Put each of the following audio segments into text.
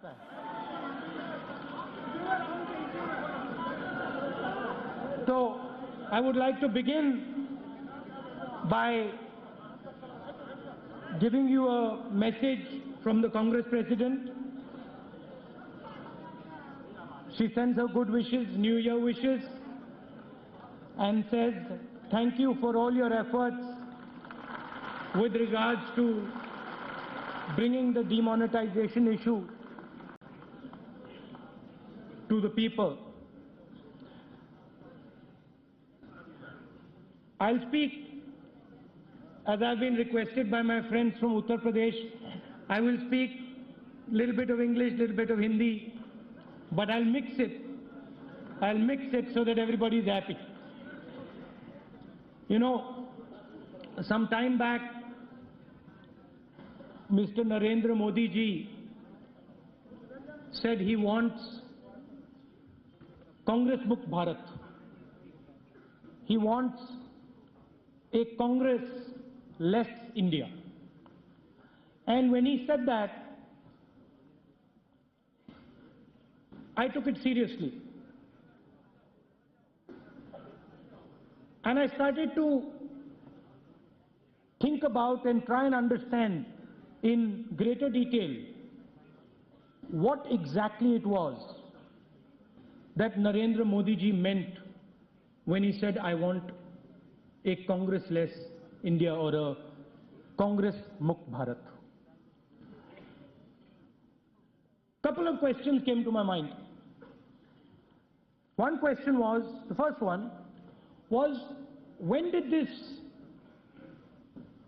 सकता है। So I would like to begin by giving you a message from the Congress President. She sends her good wishes, New Year wishes, and says, thank you for all your efforts with regards to bringing the demonetization issue to the people. I'll speak, as I've been requested by my friends from Uttar Pradesh, I will speak a little bit of English, little bit of Hindi, but I'll mix it. I'll mix it so that everybody's happy. You know, some time back, Mr. Narendra Modi ji said he wants Congress Mukt Bharat. He wants a Congress-less India. And when he said that, I took it seriously. And I started to think about and try and understand in greater detail what exactly it was that Narendra Modi ji meant when he said, I want a Congress-less India or a Congress Mukt Bharat. Couple of questions came to my mind. One question was, the first one was, when did this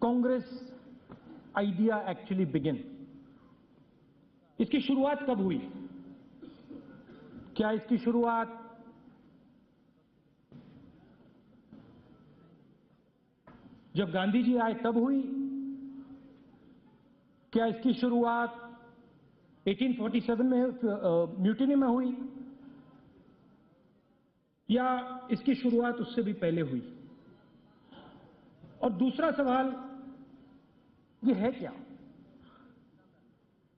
Congress idea actually begin? इसकी शुरुआत कब हुई? क्या इसकी शुरुआत जब गांधी जी आए तब हुई? क्या इसकी शुरुआत 1847 में म्यूटिनी में हुई? या इसकी शुरुआत उससे भी पहले हुई? और दूसरा सवाल ये है क्या?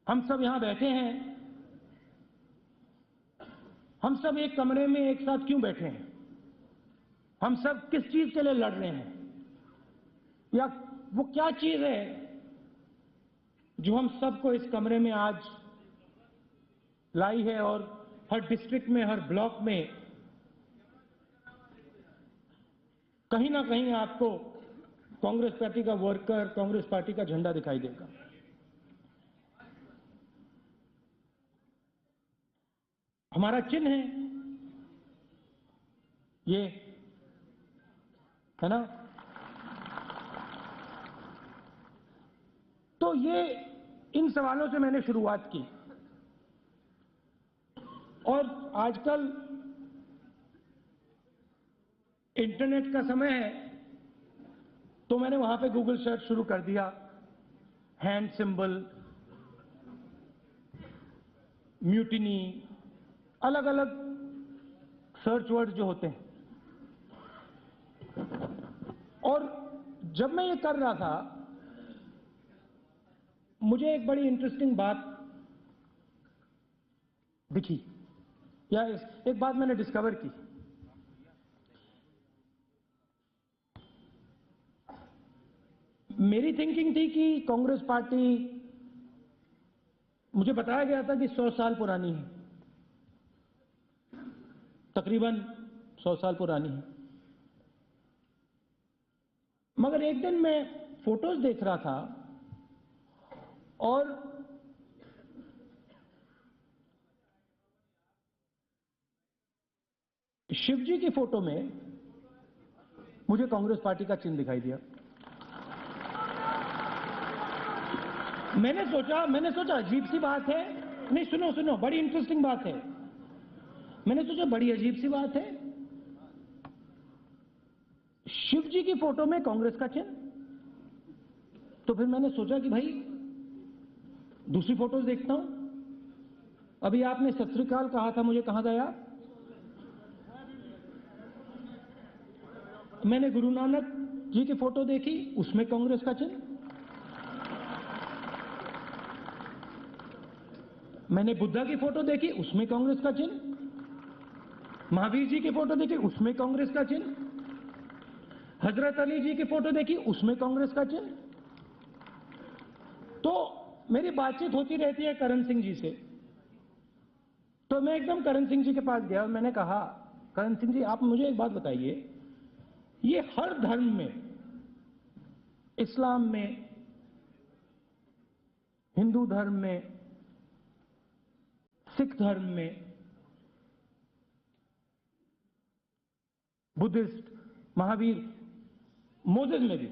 हम सब यहां बैठे हैं, हम सब एक कमरे में एक साथ क्यों बैठे हैं? हम सब किस चीज के लिए लड़ रहे हैं? या वो क्या चीज है जो हम सबको इस कमरे में आज लाई है और हर डिस्ट्रिक्ट में, हर ब्लॉक में कहीं ना कहीं आपको कांग्रेस पार्टी का वर्कर, कांग्रेस पार्टी का झंडा दिखाई देगा। हमारा चिन्ह है ये, है ना? तो ये इन सवालों से मैंने शुरुआत की। और आजकल इंटरनेट का समय है, तो मैंने वहां पे गूगल सर्च शुरू कर दिया, हैंड सिंबल, म्यूटिनी, अलग अलग सर्च वर्ड जो होते हैं। और जब मैं ये कर रहा था, मुझे एक बड़ी इंटरेस्टिंग बात दिखी, या एक बात मैंने डिस्कवर की। मेरी थिंकिंग थी कि कांग्रेस पार्टी, मुझे बताया गया था कि 100 साल पुरानी है, तकरीबन 100 साल पुरानी है। मगर एक दिन मैं फोटोज देख रहा था और शिव जी की फोटो में मुझे कांग्रेस पार्टी का चिन्ह दिखाई दिया। मैंने सोचा अजीब सी बात है। नहीं, सुनो, बड़ी इंटरेस्टिंग बात है। मैंने सोचा बड़ी अजीब सी बात है, शिव जी की फोटो में कांग्रेस का चिन्ह। तो फिर मैंने सोचा कि भाई दूसरी फोटोज देखता हूं। अभी आपने सत श्री अकाल कहा था, मुझे कहां गया? मैंने गुरु नानक जी की फोटो देखी, उसमें कांग्रेस का चिन्ह। मैंने बुद्धा की फोटो देखी, उसमें कांग्रेस का चिन्ह। महावीर जी की फोटो देखी, उसमें कांग्रेस का चिन्ह। हजरत अली जी की फोटो देखी, उसमें कांग्रेस का चिन्ह। तो मेरी बातचीत होती रहती है करण सिंह जी से, तो मैं एकदम करण सिंह जी के पास गया और मैंने कहा, करण सिंह जी आप मुझे एक बात बताइए, ये हर धर्म में, इस्लाम में, हिंदू धर्म में, सिख धर्म में, बुद्धिस्ट, महावीर, मोसेस में भी,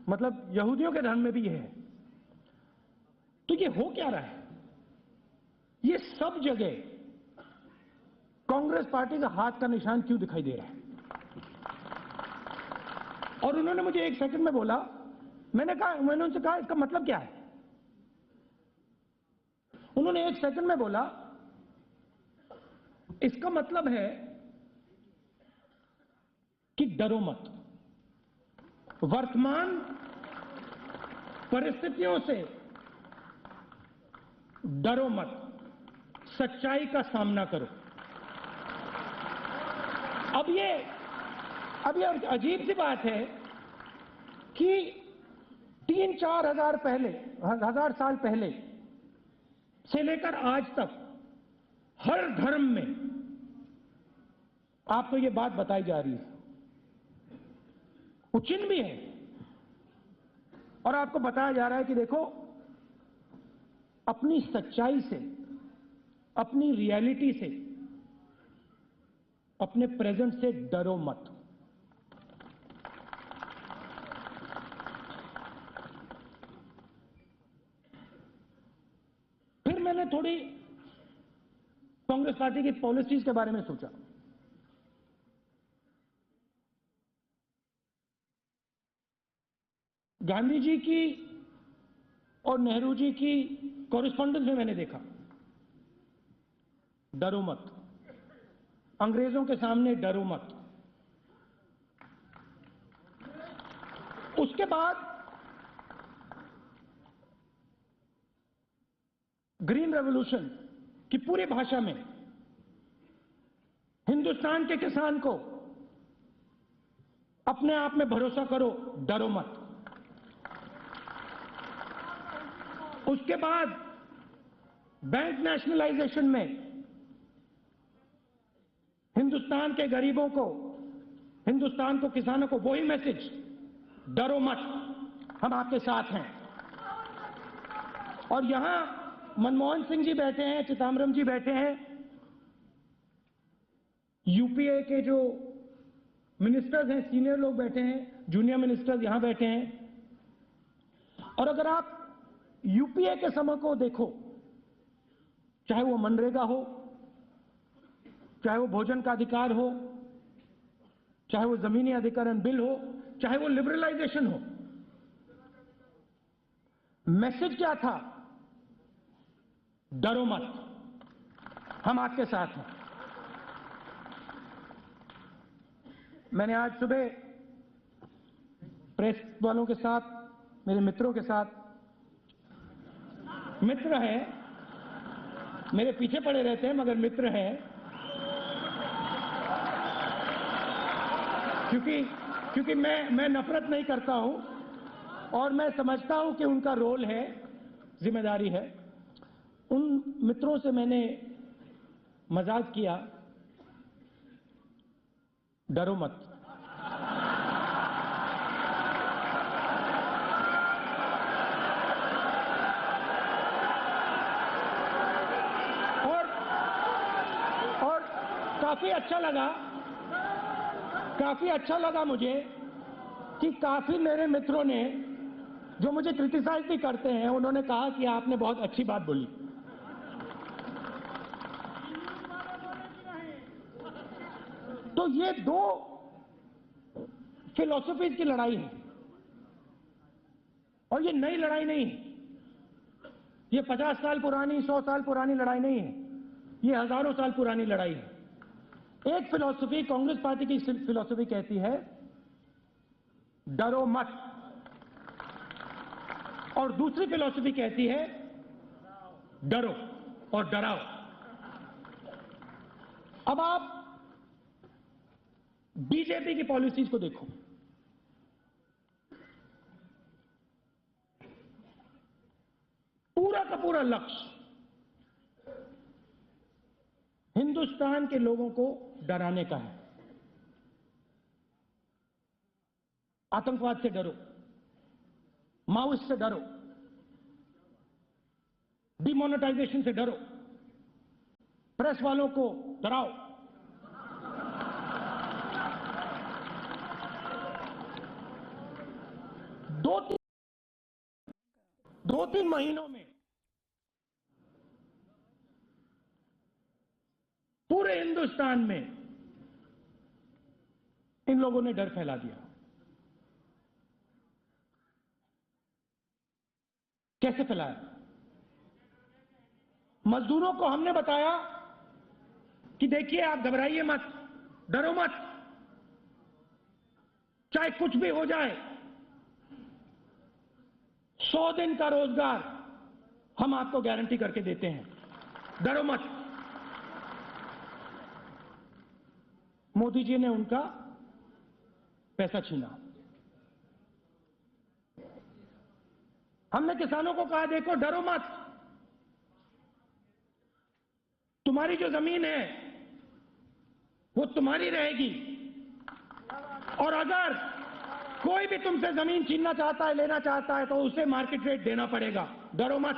मतलब यहूदियों के धर्म में भी ये है, तो ये हो क्या रहा है? ये सब जगह कांग्रेस पार्टी का हाथ का निशान क्यों दिखाई दे रहा है? और उन्होंने मुझे एक सेकंड में बोला, मैंने उनसे कहा इसका मतलब क्या है? उन्होंने एक सेकंड में बोला, इसका मतलब है कि डरो मत, वर्तमान परिस्थितियों से डरो मत, सच्चाई का सामना करो। अब ये अजीब सी बात है कि 3-4 हजार साल पहले से लेकर आज तक हर धर्म में आपको ये बात बताई जा रही है, वो चिन्ह भी है, और आपको बताया जा रहा है कि देखो, अपनी सच्चाई से, अपनी रियलिटी से, अपने प्रेजेंट से डरो मत। फिर मैंने थोड़ी कांग्रेस पार्टी की पॉलिसीज के बारे में सोचा। गांधी जी की और नेहरू जी की कॉरेस्पॉन्डेंस में मैंने देखा, डरो मत, अंग्रेजों के सामने डरो मत। उसके बाद ग्रीन रेवोल्यूशन की पूरी भाषा में हिंदुस्तान के किसान को अपने आप में भरोसा करो, डरो मत। उसके बाद बैंक नेशनलाइजेशन में हिंदुस्तान के गरीबों को, हिंदुस्तान को, किसानों को वही मैसेज, डरो मत, हम आपके साथ हैं। और यहां मनमोहन सिंह जी बैठे हैं, चिदम्बरम जी बैठे हैं, यूपीए के जो मिनिस्टर्स हैं, सीनियर लोग बैठे हैं, जूनियर मिनिस्टर्स यहां बैठे हैं। और अगर आप यूपीए के समय को देखो, चाहे वो मनरेगा हो, चाहे वो भोजन का अधिकार हो, चाहे वो जमीनी अधिकरण बिल हो, चाहे वो लिबरलाइजेशन हो, मैसेज क्या था? डरो मत, हम आपके साथ हैं। मैंने आज सुबह प्रेस वालों के साथ, मेरे मित्रों के साथ, मित्र हैं, मेरे पीछे पड़े रहते हैं मगर मित्र हैं, क्योंकि मैं नफरत नहीं करता हूं और मैं समझता हूं कि उनका रोल है, जिम्मेदारी है। उन मित्रों से मैंने मजाक किया, डरो मत। और काफी अच्छा लगा मुझे कि काफी मेरे मित्रों ने, जो मुझे क्रिटिसाइज भी करते हैं, उन्होंने कहा कि आपने बहुत अच्छी बात बोली। तो ये दो फिलॉसफीज की लड़ाई है, और ये नई लड़ाई नहीं है, ये 50 साल पुरानी, 100 साल पुरानी लड़ाई नहीं है, ये हजारों साल पुरानी लड़ाई है। एक फिलॉसफी, कांग्रेस पार्टी की फिलॉसफी कहती है डरो मत, और दूसरी फिलॉसफी कहती है डरो। और डराओ। अब आप बीजेपी की पॉलिसीज को देखो। पूरा का पूरा लक्ष्य हिंदुस्तान के लोगों को डराने का है। आतंकवाद से डरो, माओइस्ट से डरो, डिमोनेटाइजेशन से डरो, प्रेस वालों को डराओ। दो तीन महीनों में पूरे हिंदुस्तान में इन लोगों ने डर फैला दिया। कैसे फैलाया? मजदूरों को हमने बताया कि देखिए, आप घबराइए मत, डरो मत, चाहे कुछ भी हो जाए, 100 दिन का रोजगार हम आपको गारंटी करके देते हैं, डरो मत। मोदी जी ने उनका पैसा छीना। हमने किसानों को कहा, देखो डरो मत, तुम्हारी जो जमीन है वो तुम्हारी रहेगी, और अगर कोई भी तुमसे जमीन छीनना चाहता है, लेना चाहता है, तो उसे मार्केट रेट देना पड़ेगा, डरो मत।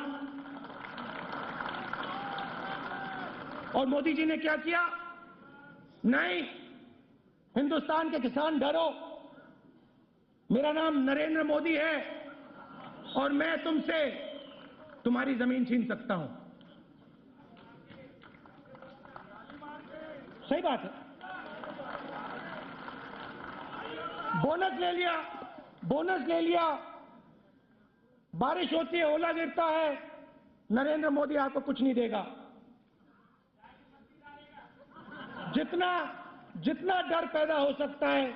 और मोदी जी ने क्या किया? नहीं, हिंदुस्तान के किसान डरो, मेरा नाम नरेंद्र मोदी है और मैं तुमसे तुम्हारी जमीन छीन सकता हूं। सही बात है। बोनस ले लिया, बोनस ले लिया, बारिश होती है, ओला गिरता है, नरेंद्र मोदी आपको कुछ नहीं देगा। जितना जितना डर पैदा हो सकता है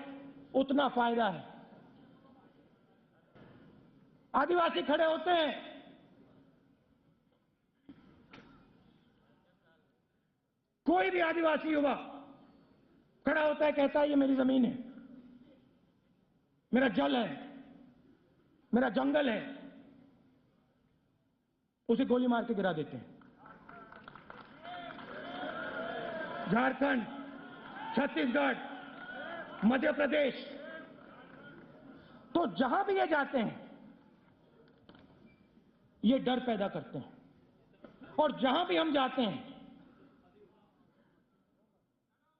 उतना फायदा है। आदिवासी खड़े होते हैं, कोई भी आदिवासी युवा खड़ा होता है, कहता है ये मेरी जमीन है, मेरा जल है, मेरा जंगल है, उसे गोली मार के गिरा देते हैं। झारखंड, छत्तीसगढ़, मध्य प्रदेश, तो जहां भी ये जाते हैं ये डर पैदा करते हैं, और जहां भी हम जाते हैं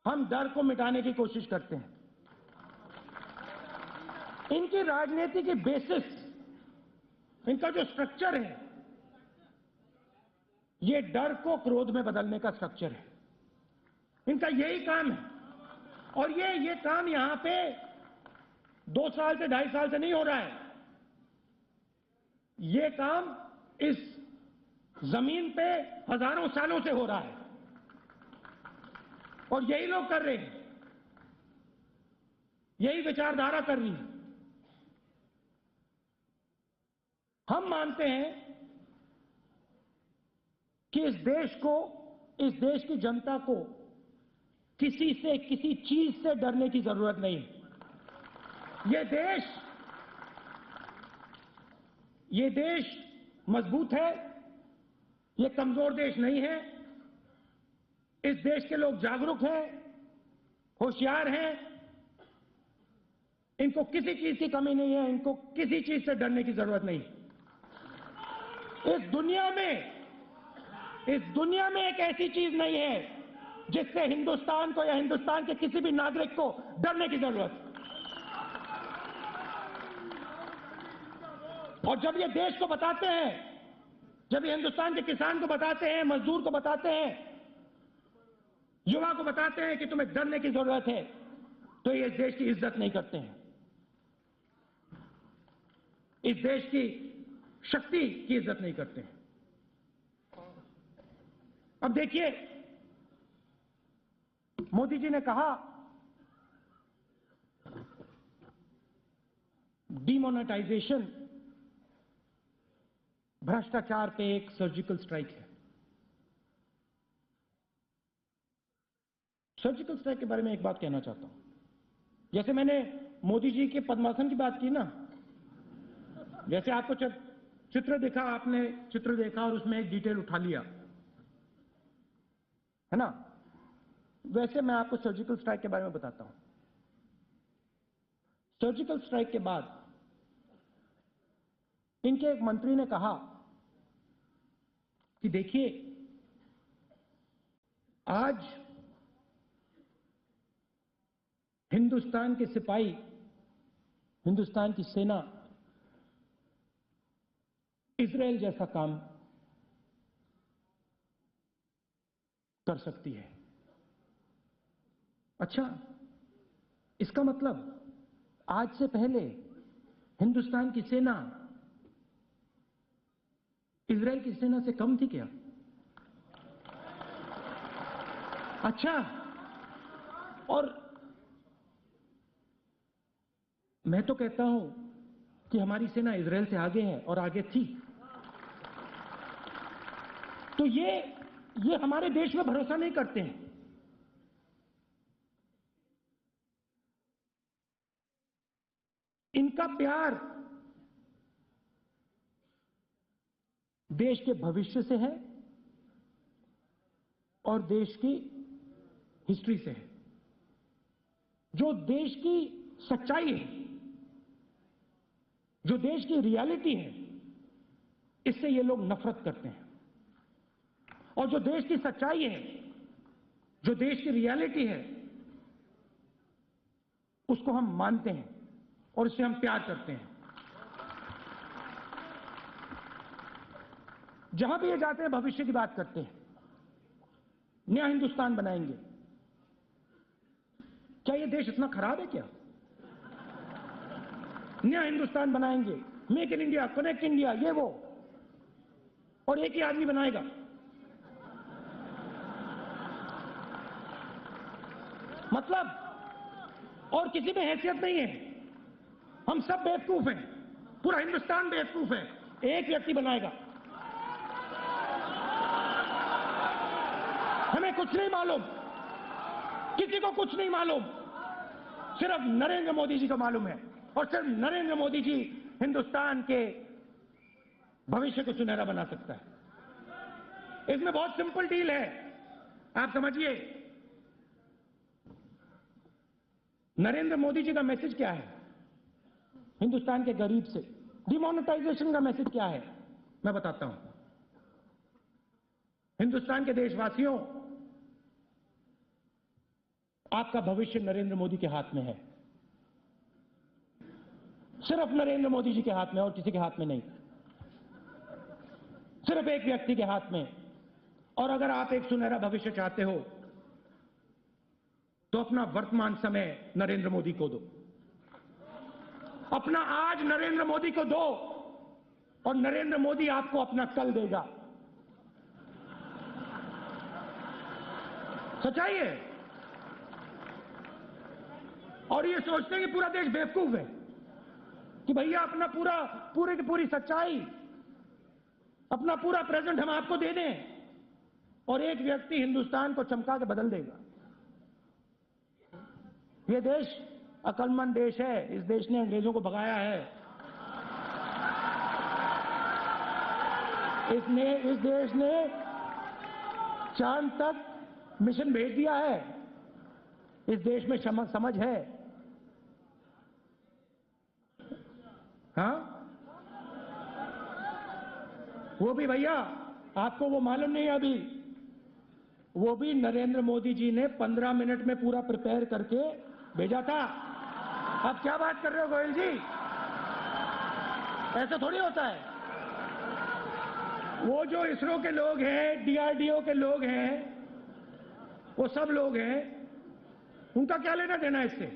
हम डर को मिटाने की कोशिश करते हैं। इनकी राजनीति की बेसिस, इनका जो स्ट्रक्चर है, ये डर को क्रोध में बदलने का स्ट्रक्चर है। इनका यही काम है, और ये काम यहां पे 2 साल से 2.5 साल से नहीं हो रहा है। ये काम इस जमीन पे हजारों सालों से हो रहा है, और यही लोग कर रहे हैं, यही विचारधारा कर रही है। हम मानते हैं कि इस देश को, इस देश की जनता को किसी से, किसी चीज से डरने की जरूरत नहीं है। ये देश मजबूत है, ये कमजोर देश नहीं है। इस देश के लोग जागरूक हैं, होशियार हैं, इनको किसी चीज की कमी नहीं है, इनको किसी चीज से डरने की जरूरत नहीं। इस दुनिया में एक ऐसी चीज नहीं है जिससे हिंदुस्तान को या हिंदुस्तान के किसी भी नागरिक को डरने की जरूरत है। और जब ये देश को बताते हैं, जब ये हिंदुस्तान के किसान को बताते हैं, मजदूर को बताते हैं, युवा को बताते हैं कि तुम्हें डरने की जरूरत है, तो ये इस देश की इज्जत नहीं करते हैं, इस देश की शक्ति की इज्जत नहीं करते हैं। अब देखिए, मोदी जी ने कहा डिमोनेटाइजेशन भ्रष्टाचार पे एक सर्जिकल स्ट्राइक है। सर्जिकल स्ट्राइक के बारे में एक बात कहना चाहता हूं। जैसे मैंने मोदी जी के पद्मासन की बात की ना, जैसे आपको चित्र दिखा, आपने चित्र देखा और उसमें एक डिटेल उठा लिया, है ना, वैसे मैं आपको सर्जिकल स्ट्राइक के बारे में बताता हूं। सर्जिकल स्ट्राइक के बाद इनके एक मंत्री ने कहा कि देखिए, आज हिंदुस्तान के सिपाही, हिंदुस्तान की सेना इजराइल जैसा काम कर सकती है। अच्छा, इसका मतलब आज से पहले हिंदुस्तान की सेना इजराइल की सेना से कम थी क्या? अच्छा, और मैं तो कहता हूं कि हमारी सेना इजराइल से आगे है और आगे थी। तो ये हमारे देश में भरोसा नहीं करते हैं। इनका प्यार देश के भविष्य से है और देश की हिस्ट्री से है। जो देश की सच्चाई है, जो देश की रियलिटी है, इससे ये लोग नफरत करते हैं। और जो देश की सच्चाई है, जो देश की रियलिटी है, उसको हम मानते हैं और इससे हम प्यार करते हैं। जहां भी ये जाते हैं भविष्य की बात करते हैं, नया हिंदुस्तान बनाएंगे। क्या ये देश इतना खराब है क्या? नया हिंदुस्तान बनाएंगे, make in India, connect India, ये वो, और एक ही आदमी बनाएगा। मतलब और किसी में हैसियत नहीं है। हम सब बेवकूफ हैं, पूरा हिंदुस्तान बेवकूफ है, एक व्यक्ति बनाएगा। हमें कुछ नहीं मालूम, किसी को कुछ नहीं मालूम, सिर्फ नरेंद्र मोदी जी को मालूम है। और सिर्फ नरेंद्र मोदी जी हिंदुस्तान के भविष्य को सुनहरा बना सकता है। इसमें बहुत सिंपल डील है, आप समझिए। नरेंद्र मोदी जी का मैसेज क्या है हिंदुस्तान के गरीब से? डिमोनेटाइजेशन का मैसेज क्या है, मैं बताता हूं। हिंदुस्तान के देशवासियों, आपका भविष्य नरेंद्र मोदी के हाथ में है, सिर्फ नरेंद्र मोदी जी के हाथ में, और किसी के हाथ में नहीं, सिर्फ एक व्यक्ति के हाथ में। और अगर आप एक सुनहरा भविष्य चाहते हो तो अपना वर्तमान समय नरेंद्र मोदी को दो, अपना आज नरेंद्र मोदी को दो, और नरेंद्र मोदी आपको अपना कल देगा। सच्चाई है। और ये सोचते हैं कि पूरा देश बेवकूफ है कि भैया अपना पूरी की पूरी सच्चाई, अपना पूरा प्रेजेंट हम आपको दे दें और एक व्यक्ति हिंदुस्तान को चमका के बदल देगा। ये देश अक्लमंद देश है, इस देश ने अंग्रेजों को भगाया है। इस देश ने चांद तक मिशन भेज दिया है। इस देश में समझ है। हाँ, वो भी भैया आपको वो मालूम नहीं है अभी, वो भी नरेंद्र मोदी जी ने 15 मिनट में पूरा प्रिपेयर करके भेजा था। अब क्या बात कर रहे हो गोयल जी, ऐसा थोड़ी होता है। वो जो इसरो के लोग हैं, डीआरडीओ के लोग हैं, वो सब लोग हैं, उनका क्या लेना देना इससे?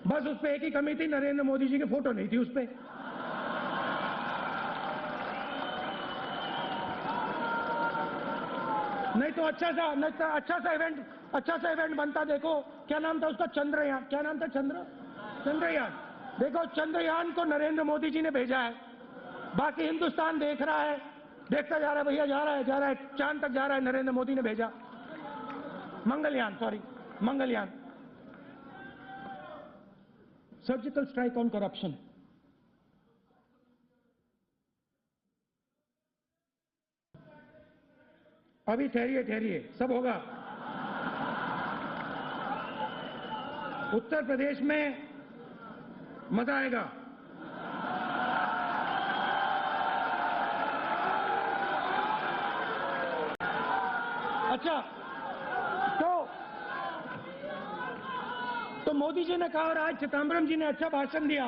बस उस पर एक ही कमी थी, नरेंद्र मोदी जी की फोटो नहीं थी उस पर। नहीं तो अच्छा सा इवेंट बनता। देखो क्या नाम था उसका, चंद्रयान, क्या नाम था? चंद्रयान। देखो चंद्रयान को नरेंद्र मोदी जी ने भेजा है, बाकी हिंदुस्तान देख रहा है, देखता जा रहा है, भैया जा रहा है, चांद तक जा रहा है, नरेंद्र मोदी ने भेजा। Mangalyaan, sorry, Mangalyaan, surgical strike on corruption. अभी ठहरिए ठहरिए, सब होगा। उत्तर प्रदेश में मजा आएगा। अच्छा, तो मोदी जी ने कहा, और आज चिदम्बरम जी ने अच्छा भाषण दिया।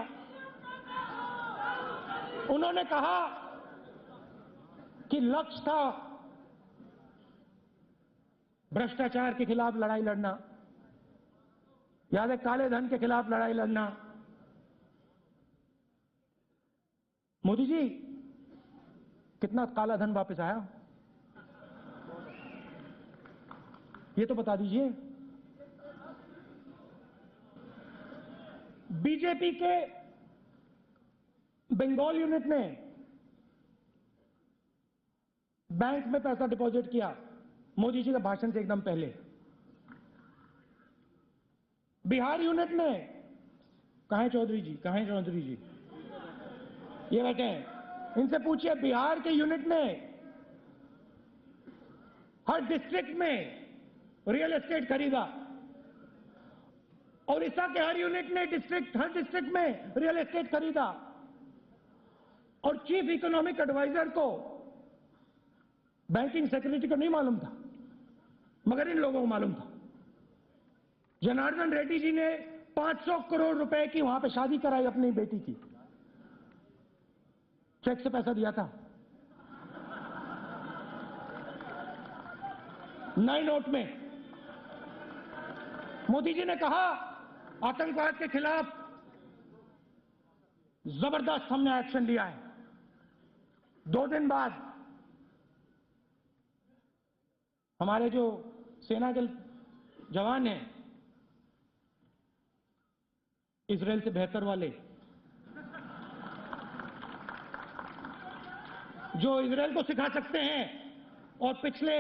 उन्होंने कहा कि लक्ष्य था भ्रष्टाचार के खिलाफ लड़ाई लड़ना, याद है, काले धन के खिलाफ लड़ाई लड़ना। मोदी जी, कितना काला धन वापस आया, ये तो बता दीजिए। बीजेपी के बंगाल यूनिट ने बैंक में पैसा डिपॉजिट किया मोदी जी के भाषण से एकदम पहले। बिहार यूनिट ने, कहां है चौधरी जी, कहां है चौधरी जी, ये बैठे हैं, इनसे पूछिए, बिहार के यूनिट ने हर डिस्ट्रिक्ट में रियल एस्टेट खरीदा। ओडिशा के हर यूनिट ने हर डिस्ट्रिक्ट में रियल एस्टेट खरीदा। और चीफ इकोनॉमिक एडवाइजर को बैंकिंग सेक्रेटरी को नहीं मालूम था, मगर इन लोगों को मालूम था। जनार्दन रेड्डी जी ने 500 करोड़ रुपए की वहां पे शादी कराई अपनी बेटी की, चेक से पैसा दिया था, नए नोट में। मोदी जी ने कहा आतंकवाद के खिलाफ जबरदस्त हमने एक्शन लिया है। 2 दिन बाद हमारे जो सेना के जवान हैं, इजराइल से बेहतर वाले, जो इजराइल को सिखा सकते हैं और पिछले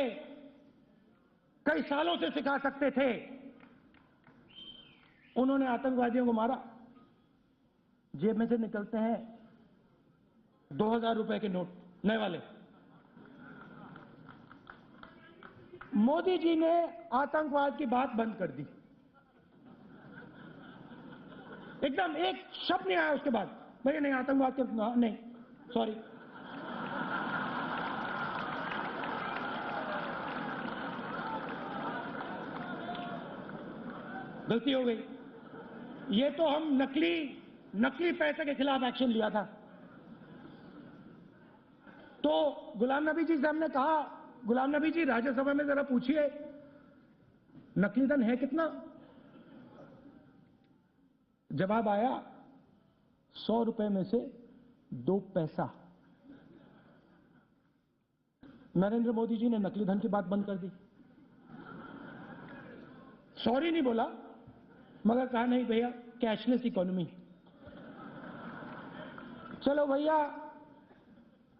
कई सालों से सिखा सकते थे, उन्होंने आतंकवादियों को मारा। जेब में से निकलते हैं 2000 रुपए के नोट, नए वाले। मोदी जी ने आतंकवाद की बात बंद कर दी, एकदम एक शब्द नहीं आया उसके बाद, भैया नहीं आतंकवाद के, नहीं, सॉरी। गलती हो गई। ये तो हम नकली पैसे के खिलाफ एक्शन लिया था। तो गुलाम नबी जी से हमने कहा, गुलाम नबी जी राज्यसभा में जरा पूछिए नकली धन है कितना। जवाब आया 100 रुपए में से 2 पैसा। नरेंद्र मोदी जी ने नकली धन की बात बंद कर दी। सॉरी नहीं बोला, मगर कहा नहीं भैया कैशलेस इकोनॉमी। चलो भैया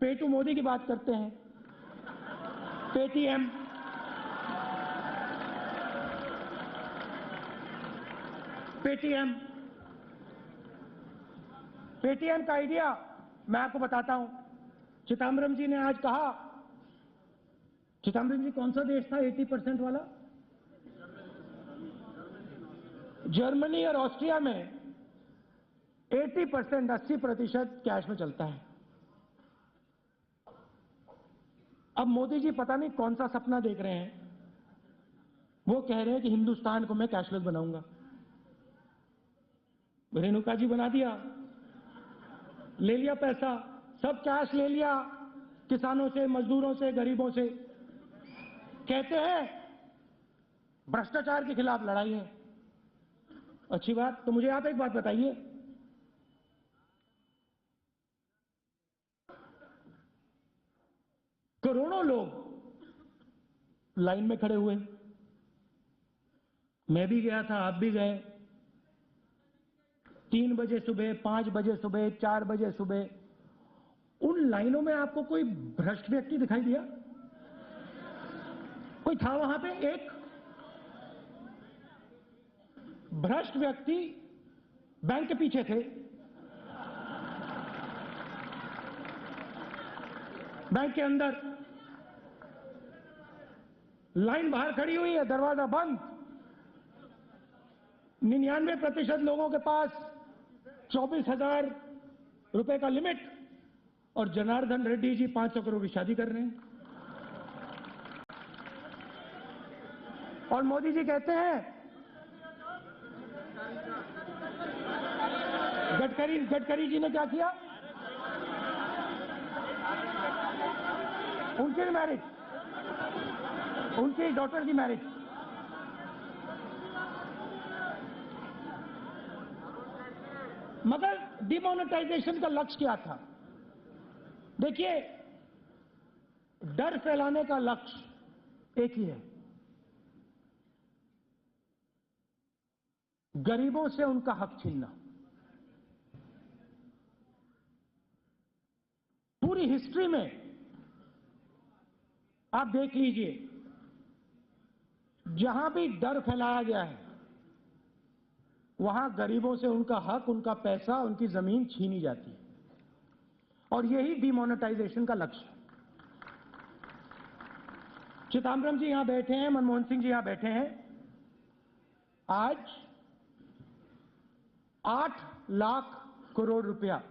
पेटू मोदी की बात करते हैं। पेटीएम, पेटीएम पेटीएम का आइडिया मैं आपको बताता हूं। चिदम्बरम जी ने आज कहा, चिदम्बरम जी कौन सा देश था 80% वाला? जर्मनी और ऑस्ट्रिया में 80%, 80% कैश में चलता है। अब मोदी जी पता नहीं कौन सा सपना देख रहे हैं, वो कह रहे हैं कि हिंदुस्तान को मैं कैशलेस बनाऊंगा। रेणुका जी बना दिया, ले लिया पैसा, सब कैश ले लिया, किसानों से, मजदूरों से, गरीबों से। कहते हैं भ्रष्टाचार के खिलाफ लड़ाई है। अच्छी बात। तो मुझे आप एक बात बताइए, करोड़ों लोग लाइन में खड़े हुए, मैं भी गया था, आप भी गए। 3 बजे सुबह, 5 बजे सुबह, 4 बजे सुबह, उन लाइनों में आपको कोई भ्रष्ट व्यक्ति दिखाई दिया? कोई था वहां पे? एक भ्रष्ट व्यक्ति बैंक के पीछे थे, बैंक के अंदर लाइन बाहर खड़ी हुई है, दरवाजा बंद। 99% लोगों के पास 24,000 रुपए का लिमिट, और जनार्दन रेड्डी जी 500 करोड़ की शादी कर रहे हैं। और मोदी जी कहते हैं गडकरी जी ने क्या किया? उनकी मैरिज, उनकी डॉटर की मैरिज। मगर डिमोनेटाइजेशन का लक्ष्य क्या था? देखिए, डर फैलाने का लक्ष्य एक ही है, गरीबों से उनका हक छीनना। पूरी हिस्ट्री में आप देख लीजिए, जहां भी डर फैलाया गया है, वहां गरीबों से उनका हक, उनका पैसा, उनकी जमीन छीनी जाती है। और यही डिमोनेटाइजेशन का लक्ष्य है। चिदंबरम जी यहां बैठे हैं, मनमोहन सिंह जी यहां बैठे हैं। आज 8 लाख करोड़ रुपया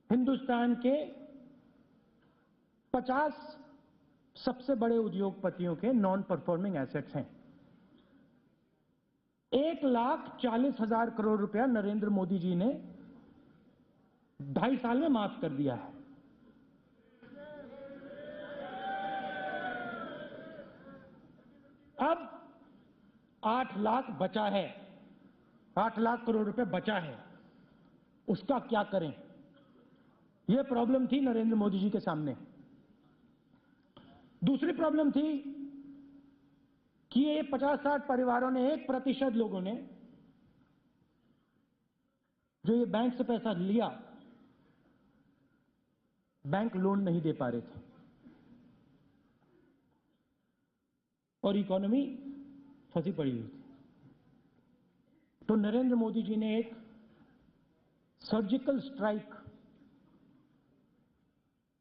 हिंदुस्तान के 50 सबसे बड़े उद्योगपतियों के नॉन परफॉर्मिंग एसेट्स हैं। 1,40,000 करोड़ रुपया नरेंद्र मोदी जी ने 2.5 साल में माफ कर दिया है। अब 8 लाख बचा है, 8 लाख करोड़ रुपए बचा है, उसका क्या करें? यह प्रॉब्लम थी नरेंद्र मोदी जी के सामने। दूसरी प्रॉब्लम थी कि ये 50-60 परिवारों ने, 1% लोगों ने जो ये बैंक से पैसा लिया, बैंक लोन नहीं दे पा रहे थे और इकोनॉमी फंसी पड़ी हुई थी। तो नरेंद्र मोदी जी ने एक सर्जिकल स्ट्राइक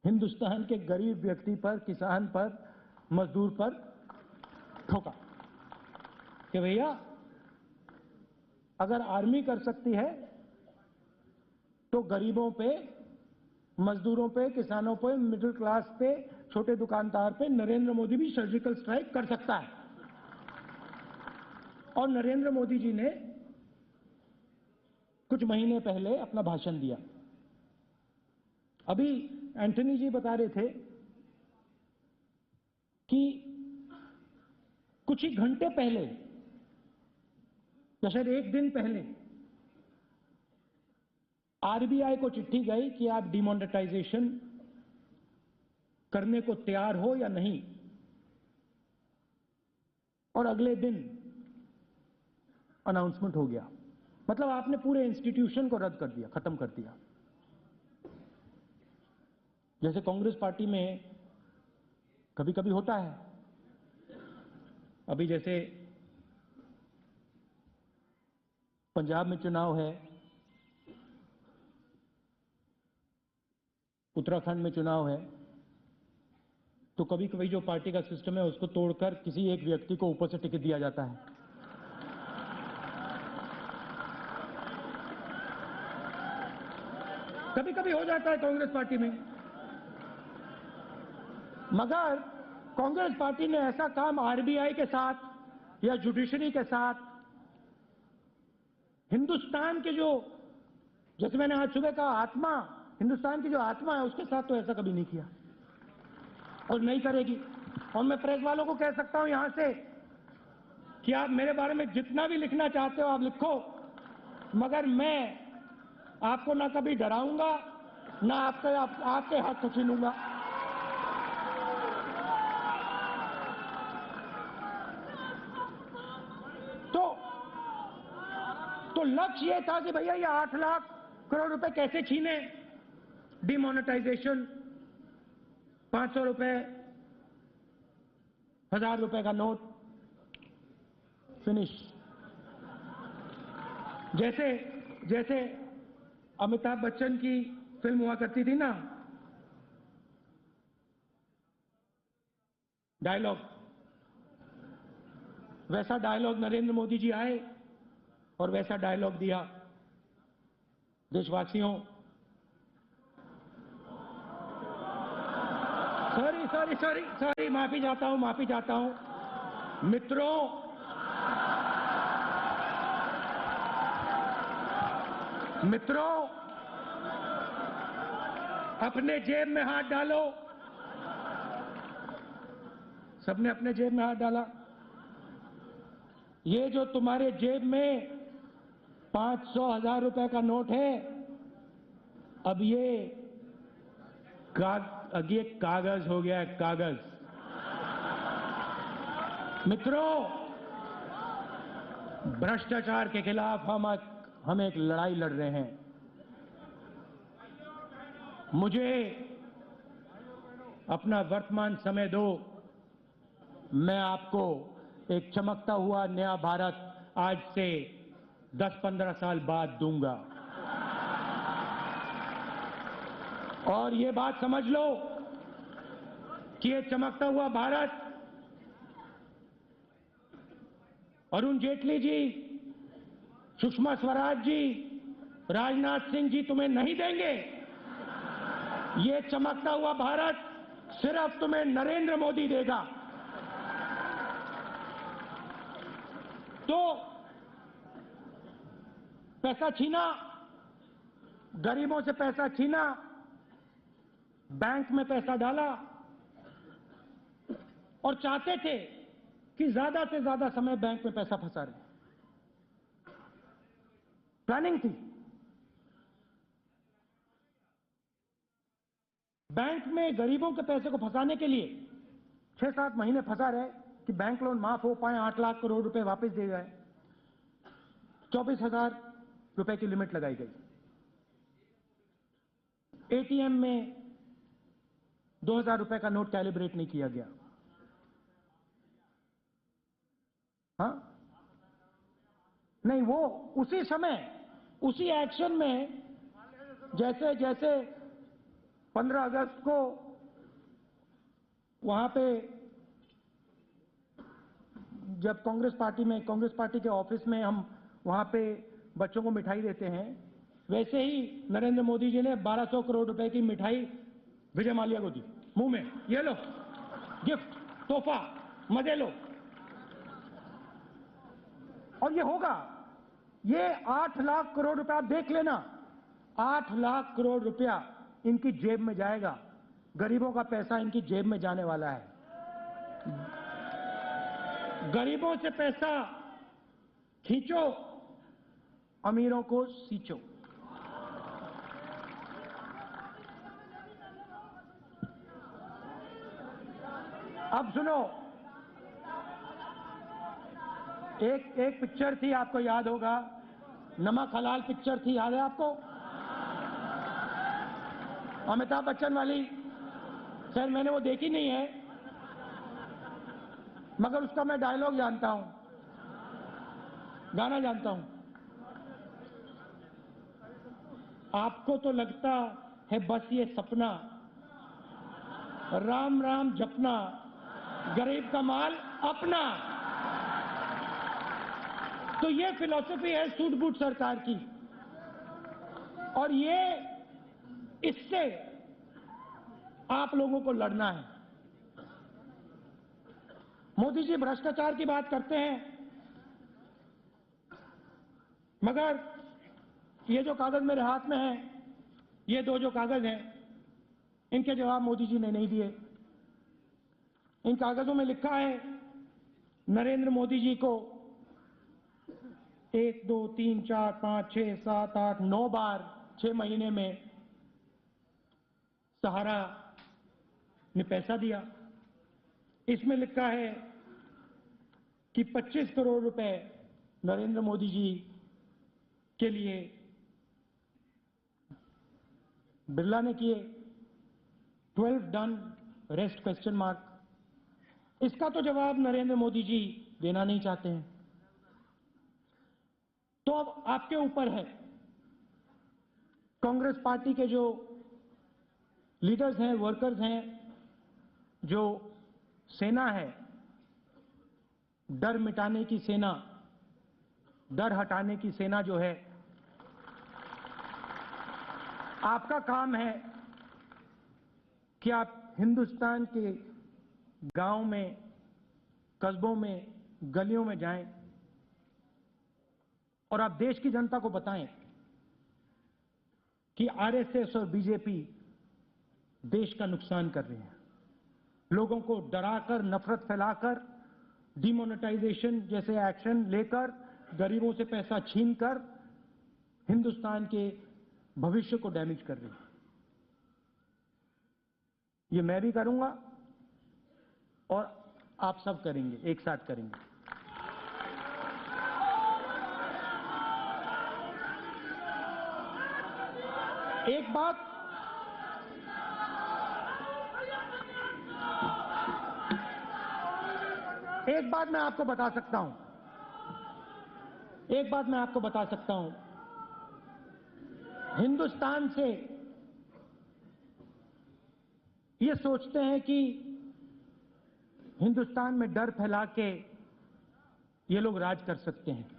हिंदुस्तान के गरीब व्यक्ति पर, किसान पर, मजदूर पर ठोका कि भैया, अगर आर्मी कर सकती है तो गरीबों पे, मजदूरों पे, किसानों पे, मिडिल क्लास पे, छोटे दुकानदार पे नरेंद्र मोदी भी सर्जिकल स्ट्राइक कर सकता है। और नरेंद्र मोदी जी ने कुछ महीने पहले अपना भाषण दिया। अभी एंटनी जी बता रहे थे कि कुछ ही घंटे पहले, या शायद एक दिन पहले, आरबीआई को चिट्ठी गई कि आप डिमोनेटाइजेशन करने को तैयार हो या नहीं, और अगले दिन अनाउंसमेंट हो गया। मतलब आपने पूरे इंस्टीट्यूशन को रद्द कर दिया, खत्म कर दिया। जैसे कांग्रेस पार्टी में कभी कभी होता है। अभी जैसे पंजाब में चुनाव है, उत्तराखंड में चुनाव है, तो कभी कभी जो पार्टी का सिस्टम है उसको तोड़कर किसी एक व्यक्ति को ऊपर से टिकट दिया जाता है। कभी कभी हो जाता है कांग्रेस पार्टी में। मगर कांग्रेस पार्टी ने ऐसा काम आरबीआई के साथ या जुडिशरी के साथ, हिंदुस्तान के जो, जैसे मैंने आज सुबह कहा, आत्मा, हिंदुस्तान की जो आत्मा है उसके साथ तो ऐसा कभी नहीं किया और नहीं करेगी। और मैं प्रेस वालों को कह सकता हूं यहां से कि आप मेरे बारे में जितना भी लिखना चाहते हो आप लिखो, मगर मैं आपको ना कभी डराऊंगा, ना आपके हक छीनूंगा। तो लक्ष्य ये था कि भैया ये 8 लाख करोड़ रुपए कैसे छीने। डिमोनेटाइजेशन, 500 रुपए, 1000 रुपए का नोट, फिनिश। जैसे जैसे अमिताभ बच्चन की फिल्म हुआ करती थी ना, डायलॉग, वैसा डायलॉग नरेंद्र मोदी जी आए और वैसा डायलॉग दिया। देशवासियों, सॉरी, माफी चाहता हूं मित्रों, अपने जेब में हाथ डालो। सबने अपने जेब में हाथ डाला। ये जो तुम्हारे जेब में 500,000 रुपए का नोट है, अब ये कागज हो गया है, कागज। मित्रों, भ्रष्टाचार के खिलाफ हम एक लड़ाई लड़ रहे हैं। मुझे अपना वर्तमान समय दो, मैं आपको एक चमकता हुआ नया भारत आज से 10-15 साल बाद दूंगा। और ये बात समझ लो कि ये चमकता हुआ भारत अरुण जेटली जी, सुषमा स्वराज जी, राजनाथ सिंह जी तुम्हें नहीं देंगे। ये चमकता हुआ भारत सिर्फ तुम्हें नरेंद्र मोदी देगा। तो पैसा छीना, गरीबों से पैसा छीना, बैंक में पैसा डाला और चाहते थे कि ज्यादा से ज्यादा समय बैंक में पैसा फंसा रहे। प्लानिंग थी। बैंक में गरीबों के पैसे को फंसाने के लिए 6-7 महीने फंसा रहे कि बैंक लोन माफ हो पाए, 8 लाख करोड़ रुपए वापस दिए जाए। 24,000 रुपए की लिमिट लगाई गई। एटीएम में 2,000 रुपए का नोट कैलिब्रेट नहीं किया गया। हाँ, नहीं, वो उसी समय, उसी एक्शन में, जैसे जैसे 15 अगस्त को वहां पे जब कांग्रेस पार्टी के ऑफिस में हम वहां पे बच्चों को मिठाई देते हैं, वैसे ही नरेंद्र मोदी जी ने 1200 करोड़ रुपए की मिठाई विजय माल्या को दी, मुंह में, ये लो गिफ्ट, तोहफा, मजे लो। और ये होगा, ये 8 लाख करोड़ रुपया, आप देख लेना, 8 लाख करोड़ रुपया इनकी जेब में जाएगा। गरीबों का पैसा इनकी जेब में जाने वाला है। गरीबों से पैसा खींचो, अमीरों को सींचो। अब सुनो, एक पिक्चर थी, आपको याद होगा, नमक हलाल पिक्चर थी, याद है आपको? अमिताभ बच्चन वाली। सर, मैंने वो देखी नहीं है, मगर उसका मैं डायलॉग जानता हूं, गाना जानता हूं। आपको तो लगता है बस ये सपना, राम राम जपना, गरीब का माल अपना। तो ये फिलॉसफी है सूट बूट सरकार की, और ये, इससे आप लोगों को लड़ना है। मोदी जी भ्रष्टाचार की बात करते हैं, मगर ये जो कागज मेरे हाथ में है, ये 2 जो कागज हैं, इनके जवाब मोदी जी ने नहीं दिए। इन कागजों में लिखा है नरेंद्र मोदी जी को 1, 2, 3, 4, 5, 6, 7, 8, 9 बार 6 महीने में सहारा ने पैसा दिया। इसमें लिखा है कि 25 करोड़ रुपए नरेंद्र मोदी जी के लिए बिरला ने किए। 12 डन, रेस्ट क्वेश्चन मार्क। इसका तो जवाब नरेंद्र मोदी जी देना नहीं चाहते हैं। तो अब आपके ऊपर है, कांग्रेस पार्टी के जो लीडर्स हैं, वर्कर्स हैं, जो सेना है, डर मिटाने की सेना, डर हटाने की सेना जो है, आपका काम है कि आप हिंदुस्तान के गांव में, कस्बों में, गलियों में जाएं और आप देश की जनता को बताएं कि आरएसएस और बीजेपी देश का नुकसान कर रहे हैं। लोगों को डराकर, नफरत फैलाकर, डिमोनेटाइजेशन जैसे एक्शन लेकर, गरीबों से पैसा छीनकर हिंदुस्तान के भविष्य को डैमेज कर रही है। ये मैं भी करूंगा और आप सब करेंगे, एक साथ करेंगे। एक बात मैं आपको बता सकता हूं, एक बात मैं आपको बता सकता हूं, हिंदुस्तान से ये सोचते हैं कि हिंदुस्तान में डर फैला के ये लोग राज कर सकते हैं।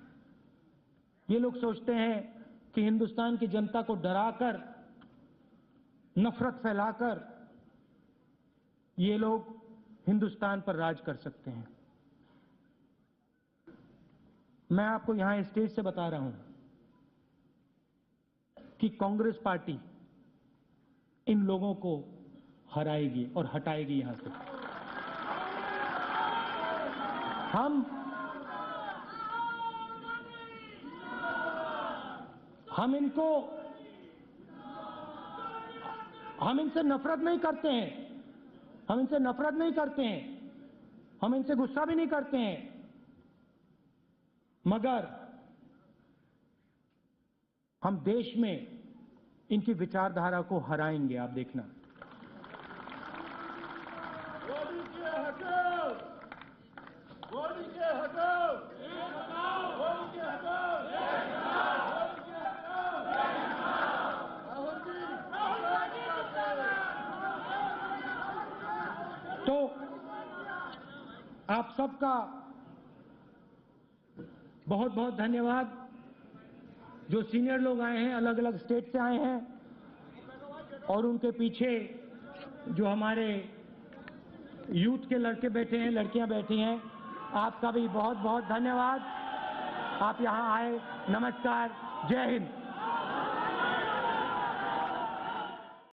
ये लोग सोचते हैं कि हिंदुस्तान की जनता को डराकर, नफरत फैलाकर ये लोग हिंदुस्तान पर राज कर सकते हैं। मैं आपको यहां स्टेज से बता रहा हूं कि कांग्रेस पार्टी इन लोगों को हराएगी और हटाएगी यहां से। हम इनसे नफरत नहीं करते हैं, हम इनसे नफरत नहीं करते हैं, हम इनसे गुस्सा भी नहीं करते हैं, मगर हम देश में इनकी विचारधारा को हराएंगे, आप देखना। मोदी के हटाओ, मोदी के हटाओ, मोदी के हटाओ, तो आप सबका बहुत बहुत धन्यवाद। जो सीनियर लोग आए हैं, अलग अलग स्टेट से आए हैं, और उनके पीछे जो हमारे यूथ के लड़के बैठे हैं, लड़कियां बैठी हैं, आपका भी बहुत बहुत धन्यवाद। आप यहां आए। नमस्कार, जय हिंद।